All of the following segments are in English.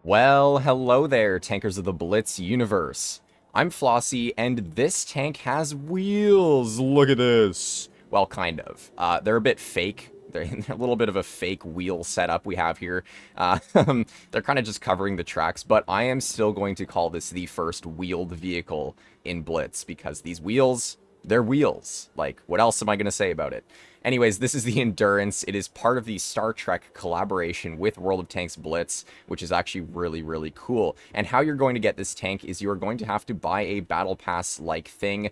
Well, hello there, tankers of the Blitz universe. I'm Flossie, and this tank has wheels. Look at this. Well, kind of. They're a bit fake. They're a little bit of a fake wheel setup we have here. They're kind of just covering the tracks, but I am still going to call this the first wheeled vehicle in Blitz because these wheels, they're wheels. Like, what else am I going to say about it? Anyways, this is the Endurance. It is part of the Star Trek collaboration with World of Tanks Blitz, which is actually really, really cool. And how you're going to get this tank is you're going to have to buy a Battle Pass-like thing,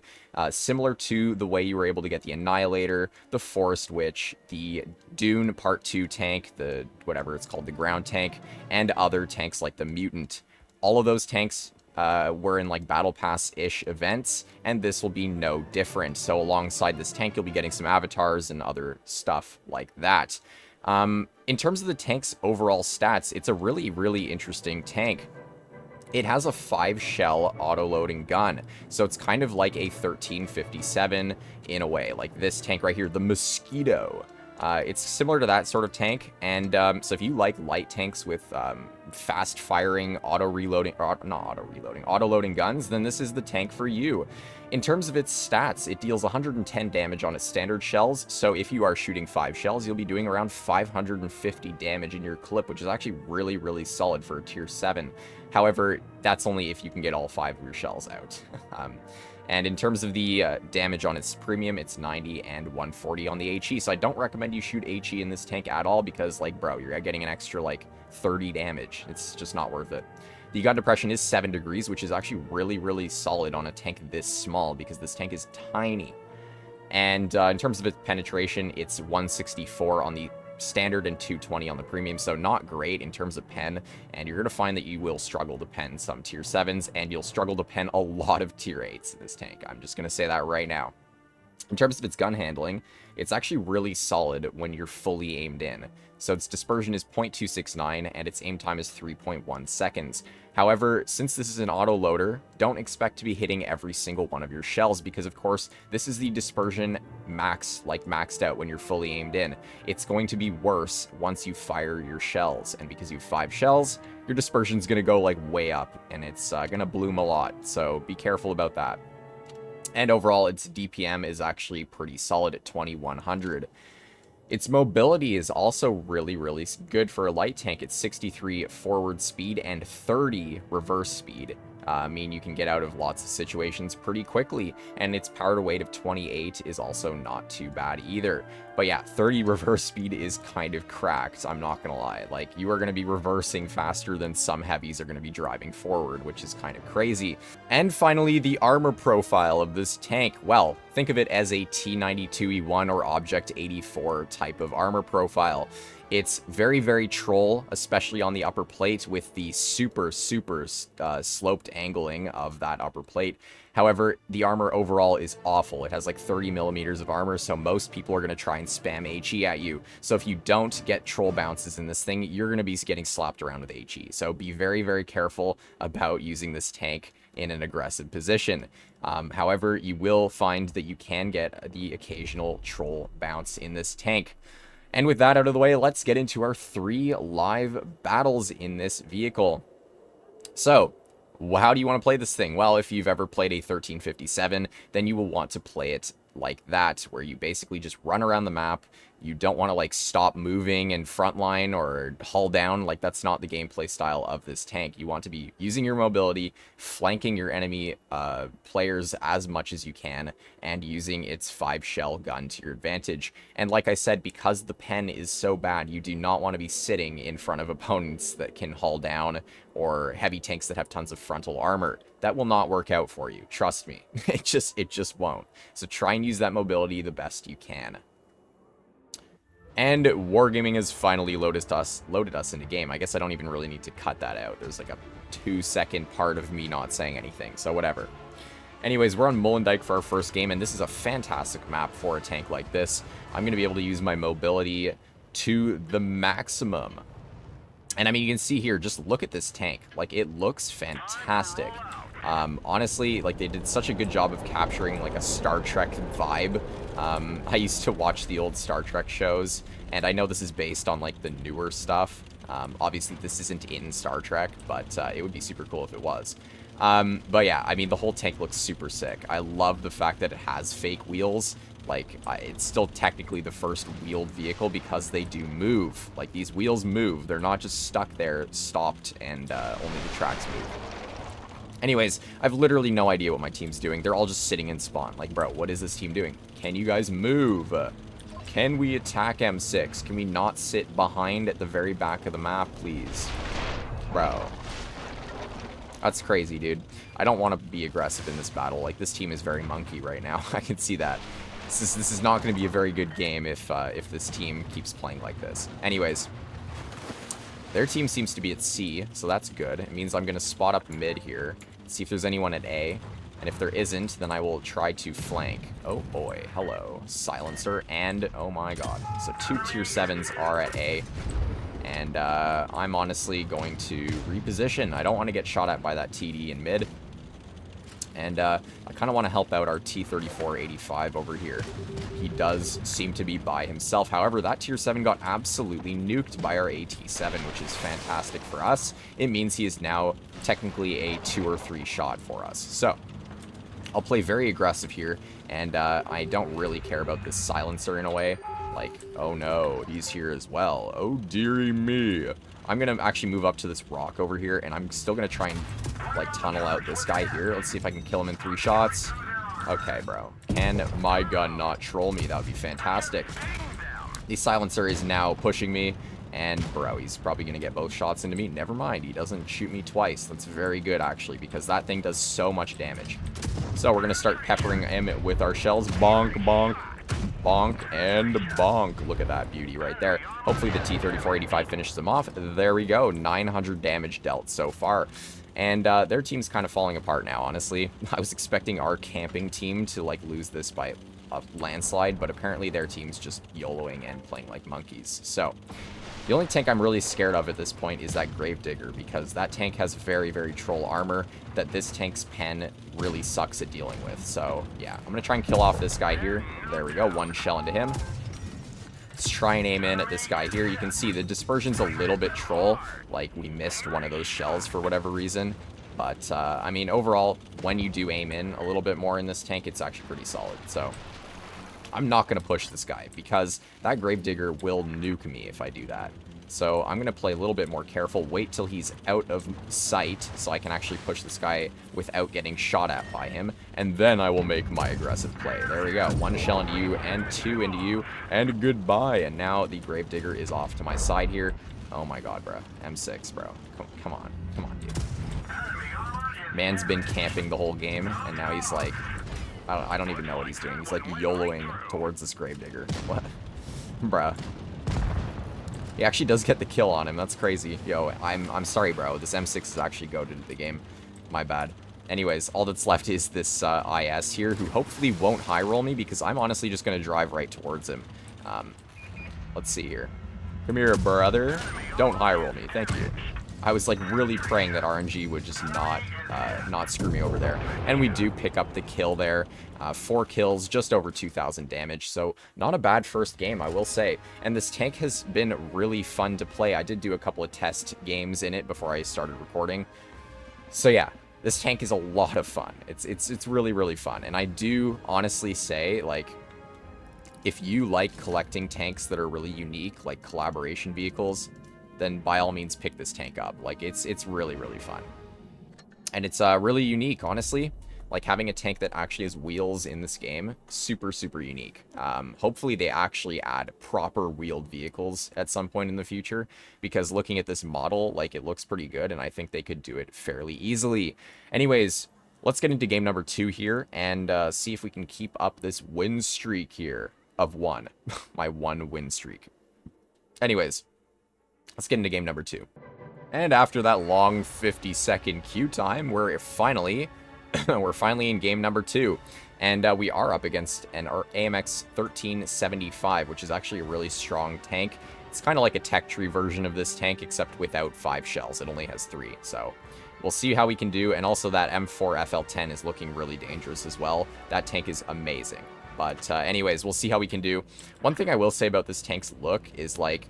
similar to the way you were able to get the Annihilator, the Forest Witch, the Dune Part 2 tank, the whatever it's called, the ground tank, and other tanks like the Mutant. All of those tanks were in like Battle Pass-ish events, and this will be no different. So alongside this tank, you'll be getting some avatars and other stuff like that. In terms of the tank's overall stats, it's a really, really interesting tank. It has a 5-shell auto-loading gun, so it's kind of like a 1357 in a way. Like this tank right here, the Mosquito. It's similar to that sort of tank, and so if you like light tanks with fast-firing auto-loading guns, then this is the tank for you. In terms of its stats, it deals 110 damage on its standard shells, so if you are shooting 5 shells, you'll be doing around 550 damage in your clip, which is actually really, really solid for a tier 7. However, that's only if you can get all 5 of your shells out. And in terms of the damage on its premium, it's 90 and 140 on the HE. So I don't recommend you shoot HE in this tank at all because, like, bro, you're getting an extra, like, 30 damage. It's just not worth it. The gun depression is 7 degrees, which is actually really, really solid on a tank this small because this tank is tiny. And in terms of its penetration, it's 164 on the standard and 220 on the premium, so not great in terms of pen, and you're going to find that you will struggle to pen some tier 7s, and you'll struggle to pen a lot of tier 8s in this tank. I'm just going to say that right now. In terms of its gun handling, it's actually really solid when you're fully aimed in. So its dispersion is 0.269 and its aim time is 3.1 seconds. However, since this is an auto-loader, don't expect to be hitting every single one of your shells because, of course, this is the dispersion maxed out when you're fully aimed in. It's going to be worse once you fire your shells, and because you have 5 shells, your dispersion's going to go, like, way up, and it's going to bloom a lot, so be careful about that. And overall, its DPM is actually pretty solid at 2100. Its mobility is also really, really good for a light tank. It's 63 forward speed and 30 reverse speed. I mean, you can get out of lots of situations pretty quickly, and its power to weight of 28 is also not too bad either. But yeah, 30 reverse speed is kind of cracked, I'm not gonna lie. Like, you are gonna be reversing faster than some heavies are gonna be driving forward, which is kind of crazy. And finally, the armor profile of this tank. Well, think of it as a T92E1 or Object 84 type of armor profile. It's very, very troll, especially on the upper plate with the super sloped angling of that upper plate. However, the armor overall is awful. It has like 30 millimeters of armor, so most people are going to try and spam HE at you. So if you don't get troll bounces in this thing, you're going to be getting slapped around with HE. So be very, very careful about using this tank in an aggressive position. However, you will find that you can get the occasional troll bounce in this tank. And with that out of the way, let's get into our 3 live battles in this vehicle. So, how do you want to play this thing? Well, if you've ever played a 1357, then you will want to play it like that, where you basically just run around the map. You don't want to, like, stop moving in frontline or hull down. Like, that's not the gameplay style of this tank. You want to be using your mobility, flanking your enemy players as much as you can, and using its 5-shell gun to your advantage. And like I said, because the pen is so bad, you do not want to be sitting in front of opponents that can hull down or heavy tanks that have tons of frontal armor. That will not work out for you. Trust me. It just won't. So try and use that mobility the best you can. And Wargaming has finally loaded us into game. I guess I don't even really need to cut that out. There's like a 2-second part of me not saying anything, so whatever. Anyways, we're on Molendyke for our first game, and this is a fantastic map for a tank like this. I'm going to be able to use my mobility to the maximum. And I mean, you can see here, just look at this tank. Like, it looks fantastic. Honestly, like, they did such a good job of capturing, like, a Star Trek vibe. I used to watch the old Star Trek shows, and I know this is based on, like, the newer stuff, Obviously, this isn't in Star Trek, but it would be super cool if it was. But yeah, I mean, the whole tank looks super sick. I love the fact that it has fake wheels. Like, it's still technically the first wheeled vehicle because they do move. Like, these wheels move. They're not just stuck there, stopped, and only the tracks move. Anyways, I have literally no idea what my team's doing. They're all just sitting in spawn. Like, bro, what is this team doing? Can you guys move? Can we attack M6? Can we not sit behind at the very back of the map, please? Bro. That's crazy, dude. I don't want to be aggressive in this battle. Like, this team is very monkey right now. I can see that. This is not going to be a very good game if this team keeps playing like this. Anyways, their team seems to be at C, so that's good. It means I'm going to spot up mid here, see if there's anyone at A. And if there isn't, then I will try to flank. Oh boy, hello. Silencer, and oh my god. So 2 tier 7s are at A. And I'm honestly going to reposition. I don't want to get shot at by that TD in mid. And I kind of want to help out our T-34-85 over here. He does seem to be by himself. However, that tier 7 got absolutely nuked by our AT-7, which is fantastic for us. It means he is now technically a 2 or 3 shot for us. So I'll play very aggressive here, and I don't really care about this silencer in a way. Like, oh no, he's here as well. Oh dearie me. I'm going to actually move up to this rock over here, and I'm still going to try and, like, tunnel out this guy here. Let's see if I can kill him in 3 shots. Okay, bro. Can my gun not troll me? That would be fantastic. The silencer is now pushing me, and, bro, he's probably going to get both shots into me. Never mind, he doesn't shoot me twice. That's very good, actually, because that thing does so much damage. So we're going to start peppering him with our shells. Bonk, bonk. Bonk and bonk. Look at that beauty right there. Hopefully the T-34-85 finishes them off. There we go. 900 damage dealt so far. And their team's kind of falling apart now, honestly. I was expecting our camping team to, like, lose this by a landslide, but apparently their team's just YOLOing and playing like monkeys. So the only tank I'm really scared of at this point is that Gravedigger, because that tank has very, very troll armor that this tank's pen really sucks at dealing with. So, yeah, I'm going to try and kill off this guy here. There we go, 1 shell into him. Let's try and aim in at this guy here. You can see the dispersion's a little bit troll, like we missed one of those shells for whatever reason. But, I mean, overall, when you do aim in a little bit more in this tank, it's actually pretty solid. So I'm not going to push this guy because that Gravedigger will nuke me if I do that. So I'm going to play a little bit more careful, wait till he's out of sight so I can actually push this guy without getting shot at by him, and then I will make my aggressive play. There we go. 1 shell into you, and 2 into you, and goodbye. And now the Gravedigger is off to my side here. Oh my god, bro. M6, bro. Come on. Come on, dude. Man's been camping the whole game, and now he's like... I don't even know what he's doing. He's like YOLOing towards this Gravedigger. What? Bruh. He actually does get the kill on him. That's crazy. Yo, I'm sorry, bro. This M6 is actually goated to the game. My bad. Anyways, all that's left is this IS here, who hopefully won't high roll me, because I'm honestly just going to drive right towards him. Let's see here. Come here, brother. Don't high roll me. Thank you. I was like really praying that RNG would just not screw me over there. And we do pick up the kill there. 4 kills, just over 2,000 damage. So not a bad first game, I will say. And this tank has been really fun to play. I did do a couple of test games in it before I started recording. So yeah, this tank is a lot of fun. It's really, really fun. And I do honestly say, like, if you like collecting tanks that are really unique, like collaboration vehicles, then by all means pick this tank up. Like, it's really, really fun. And it's really unique, honestly. Like, having a tank that actually has wheels in this game, super, super unique. Hopefully they actually add proper wheeled vehicles at some point in the future, because looking at this model, like, it looks pretty good, and I think they could do it fairly easily. Anyways, let's get into game number 2 here, and see if we can keep up this win streak here of 1. My 1 win streak. Anyways, let's get into game number 2. And after that long 50-second queue time, we're finally in game number 2. And we are up against an AMX 1375, which is actually a really strong tank. It's kind of like a tech tree version of this tank, except without 5 shells. It only has 3. So we'll see how we can do. And also that M4 FL10 is looking really dangerous as well. That tank is amazing. But anyways, we'll see how we can do. One thing I will say about this tank's look is, like,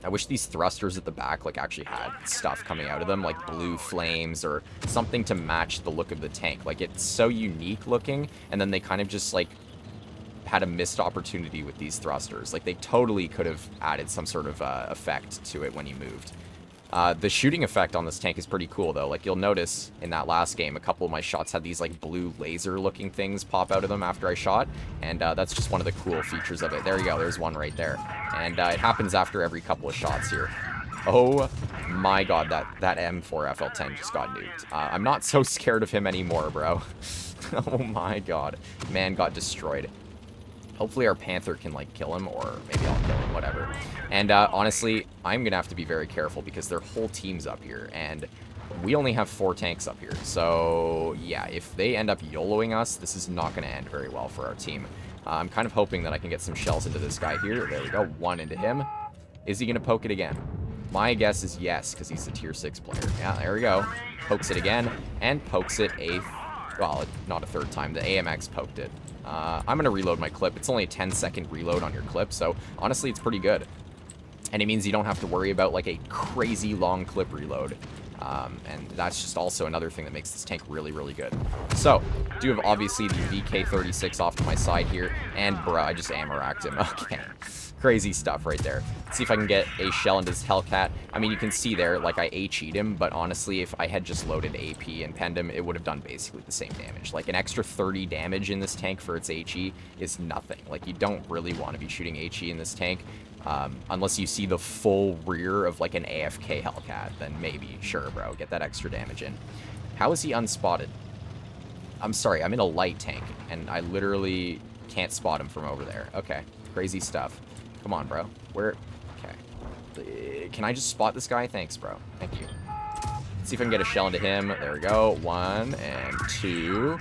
I wish these thrusters at the back, like, actually had stuff coming out of them, like blue flames or something to match the look of the tank. Like, it's so unique looking, and then they kind of just, like, had a missed opportunity with these thrusters. Like, they totally could have added some sort of effect to it when he moved. The shooting effect on this tank is pretty cool, though. Like, you'll notice in that last game, a couple of my shots had these, like, blue laser-looking things pop out of them after I shot, and that's just one of the cool features of it. There you go. There's one right there. And it happens after every couple of shots here. Oh my god, that M4 FL10 just got nuked. I'm not so scared of him anymore, bro. Oh my god. Man got destroyed. Hopefully our Panther can, like, kill him, or maybe I'll kill him, whatever. And, honestly, I'm gonna have to be very careful because their whole team's up here, and we only have 4 tanks up here. So, yeah, if they end up YOLOing us, this is not gonna end very well for our team. I'm kind of hoping that I can get some shells into this guy here. There we go, 1 into him. Is he gonna poke it again? My guess is yes, because he's a tier 6 player. Yeah, there we go. Pokes it again, and pokes it well, not a third time. The AMX poked it. I'm going to reload my clip. It's only a 10-second reload on your clip, so honestly, it's pretty good. And it means you don't have to worry about, like, a crazy long clip reload. And that's just also another thing that makes this tank really, really good. So, do have, obviously, the VK36 off to my side here. And, bruh, I just ammo-racked him. Okay. Crazy stuff right there. Let's see if I can get a shell into this Hellcat. I mean, you can see there, like, I HE'd him, but honestly, if I had just loaded AP and penned him, it would have done basically the same damage. Like, an extra 30 damage in this tank for its HE is nothing. Like, you don't really want to be shooting HE in this tank, unless you see the full rear of, like, an AFK Hellcat. Then maybe, sure, bro, get that extra damage in. How is he unspotted? I'm sorry, I'm in a light tank, and I literally can't spot him from over there. Okay, crazy stuff. Come on, bro. Where? Okay. Can I just spot this guy? Thanks, bro. Thank you. Let's see if I can get a shell into him. There we go. 1 and 2.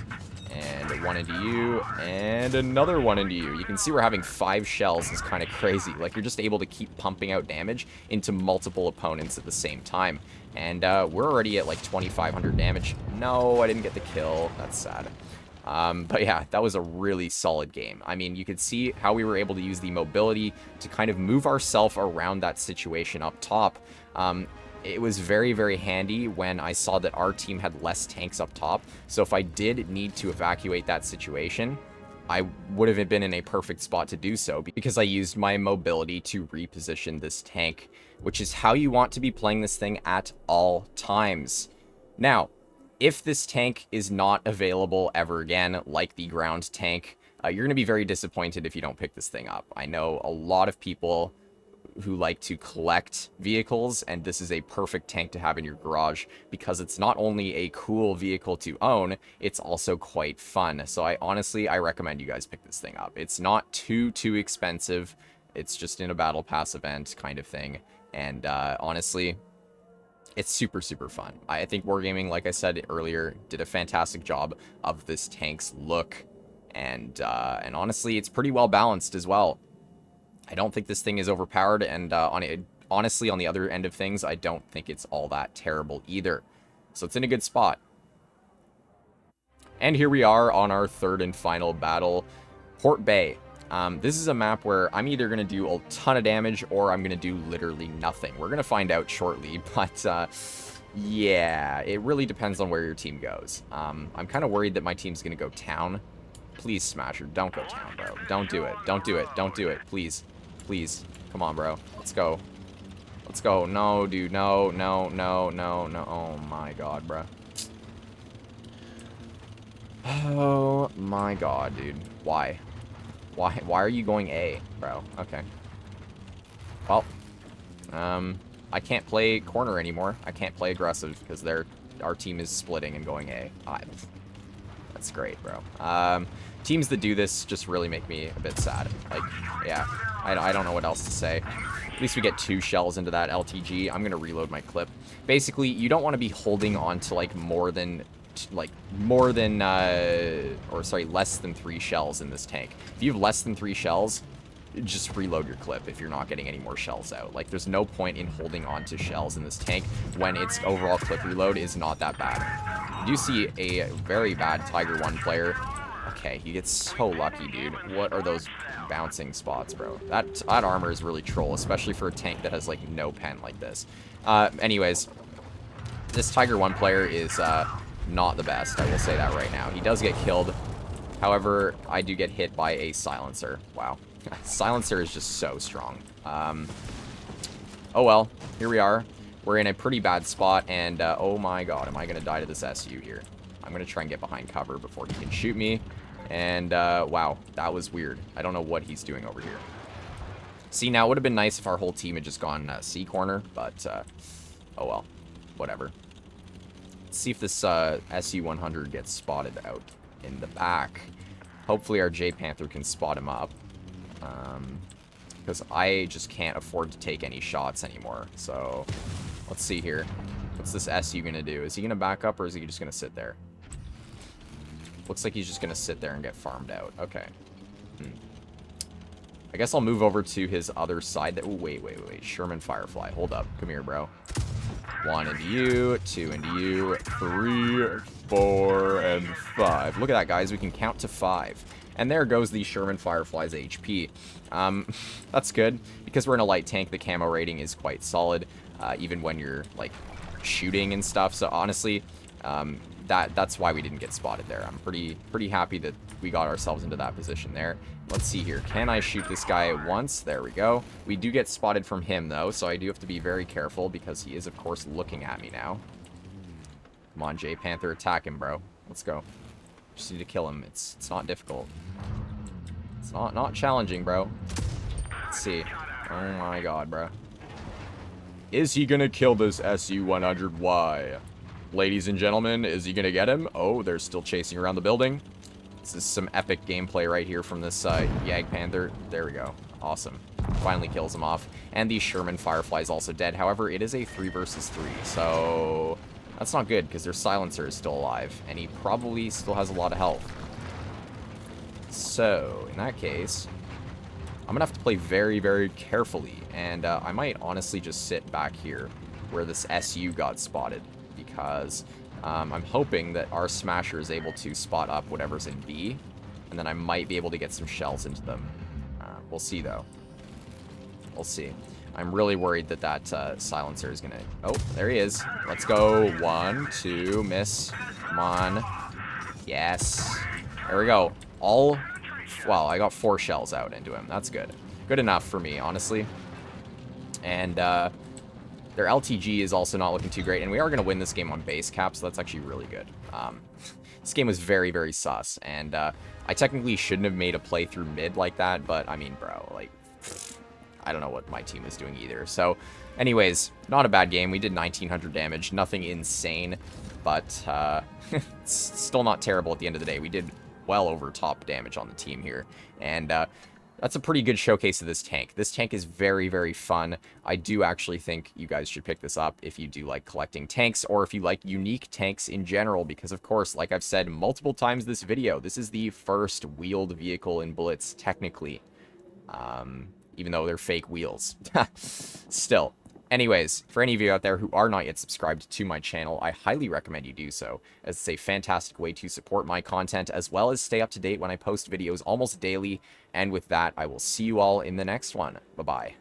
And 1 into you. And another 1 into you. You can see we're having 5 shells. It's kind of crazy. Like, you're just able to keep pumping out damage into multiple opponents at the same time. And we're already at, like, 2,500 damage. No, I didn't get the kill. That's sad. But yeah, that was a really solid game. I mean, you could see how we were able to use the mobility to kind of move ourselves around that situation up top. It was very, very handy when I saw that our team had less tanks up top. So if I did need to evacuate that situation, I would have been in a perfect spot to do so because I used my mobility to reposition this tank, which is how you want to be playing this thing at all times. Now, if this tank is not available ever again, like the ground tank, you're going to be very disappointed if you don't pick this thing up. I know a lot of people who like to collect vehicles, and this is a perfect tank to have in your garage because it's not only a cool vehicle to own, it's also quite fun. So I recommend you guys pick this thing up. It's not too expensive. It's just in a battle pass event kind of thing. And honestly, it's super fun. I think Wargaming, like I said earlier, did a fantastic job of this tank's look, and honestly, it's pretty well balanced as well. I don't think this thing is overpowered, and honestly, on the other end of things, I don't think it's all that terrible either. So it's in a good spot. And here we are on our 3rd and final battle, Port Bay. This is a map where I'm either going to do a ton of damage or I'm going to do literally nothing. We're going to find out shortly, but yeah, it really depends on where your team goes. I'm kind of worried that my team's going to go town. Please, Smasher, don't go town, bro. Don't do it. Don't do it. Don't do it. Please. Please. Come on, bro. Let's go. Let's go. No, dude. No, no, no, no, no. Oh, my God, bro. Oh, my God, dude. Why? Why are you going A, bro? Okay. Well, I can't play corner anymore. I can't play aggressive because our team is splitting and going A. That's great, bro. Teams that do this just really make me a bit sad. Like, yeah, I don't know what else to say. At least we get 2 shells into that LTG. I'm gonna reload my clip. Basically, you don't want to be holding on to like less than 3 shells in this tank. If you have less than 3 shells, just reload your clip if you're not getting any more shells out. Like, there's no point in holding on to shells in this tank when its overall clip reload is not that bad. You do see a very bad Tiger 1 player. Okay, he gets so lucky, dude. What are those bouncing spots, bro. That armor is really troll, especially for a tank that has, like, no pen like this. Anyways, this Tiger 1 player is not the best. I will say that right now. He does get killed. However, I do get hit by a silencer. Wow. Silencer is just so strong. Oh well, here we are. We're in a pretty bad spot, and oh my god, am I going to die to this SU here? I'm going to try and get behind cover before he can shoot me. And, wow, that was weird. I don't know what he's doing over here. See, now it would have been nice if our whole team had just gone C corner, but, oh well, whatever. Let's see if this SU-100 gets spotted out in the back. Hopefully our J-Panther can spot him up. Because I just can't afford to take any shots anymore. So, let's see here. What's this SU going to do? Is he going to back up, or is he just going to sit there? Looks like he's just going to sit there and get farmed out. Okay. I guess I'll move over to his other side. Ooh, wait. Sherman Firefly. Hold up. Come here, bro. 1 into you, 2 into you, 3, 4, and 5. Look at that, guys. We can count to 5. And there goes the Sherman Firefly's HP. That's good, because we're in a light tank. The camo rating is quite solid, even when you're, like, shooting and stuff. So, honestly, that's why we didn't get spotted there. I'm pretty happy that we got ourselves into that position there. Let's see here. Can I shoot this guy once? There we go. We do get spotted from him, though, so I do have to be very careful, because he is, of course, looking at me now. Come on, J-Panther, attack him, bro. Let's go. Just need to kill him. It's not difficult. It's not challenging, bro. Let's see. Oh my god, bro. Is he gonna kill this SU-100Y? Ladies and gentlemen, is he gonna get him? Oh, they're still chasing around the building. This is some epic gameplay right here from this Jag-Panther. There we go. Awesome. Finally kills him off. And the Sherman Firefly is also dead. However, it is a 3 versus 3, so that's not good, because their silencer is still alive, and he probably still has a lot of health. So, in that case, I'm going to have to play very, very carefully, and I might honestly just sit back here where this SU got spotted, because I'm hoping that our Smasher is able to spot up whatever's in B, and then I might be able to get some shells into them. We'll see, though. We'll see. I'm really worried that that silencer is going to... Oh, there he is. Let's go. 1, 2, miss. Come on. Yes. There we go. Well, I got 4 shells out into him. That's good. Good enough for me, honestly. And their LTG is also not looking too great. And we are going to win this game on base cap, so that's actually really good. This game was very, very sus. And I technically shouldn't have made a play through mid like that, but, I mean, bro, like... I don't know what my team is doing either. So, anyways, not a bad game. We did 1900 damage. Nothing insane, but it's still not terrible at the end of the day. We did well over top damage on the team here. And that's a pretty good showcase of this tank. This tank is very, very fun. I do actually think you guys should pick this up if you do like collecting tanks, or if you like unique tanks in general, because, of course, like I've said multiple times this video, this is the first wheeled vehicle in Blitz, technically. Even though they're fake wheels. Still. Anyways, for any of you out there who are not yet subscribed to my channel, I highly recommend you do so, as it's a fantastic way to support my content, as well as stay up to date when I post videos almost daily. And with that, I will see you all in the next one. Bye-bye.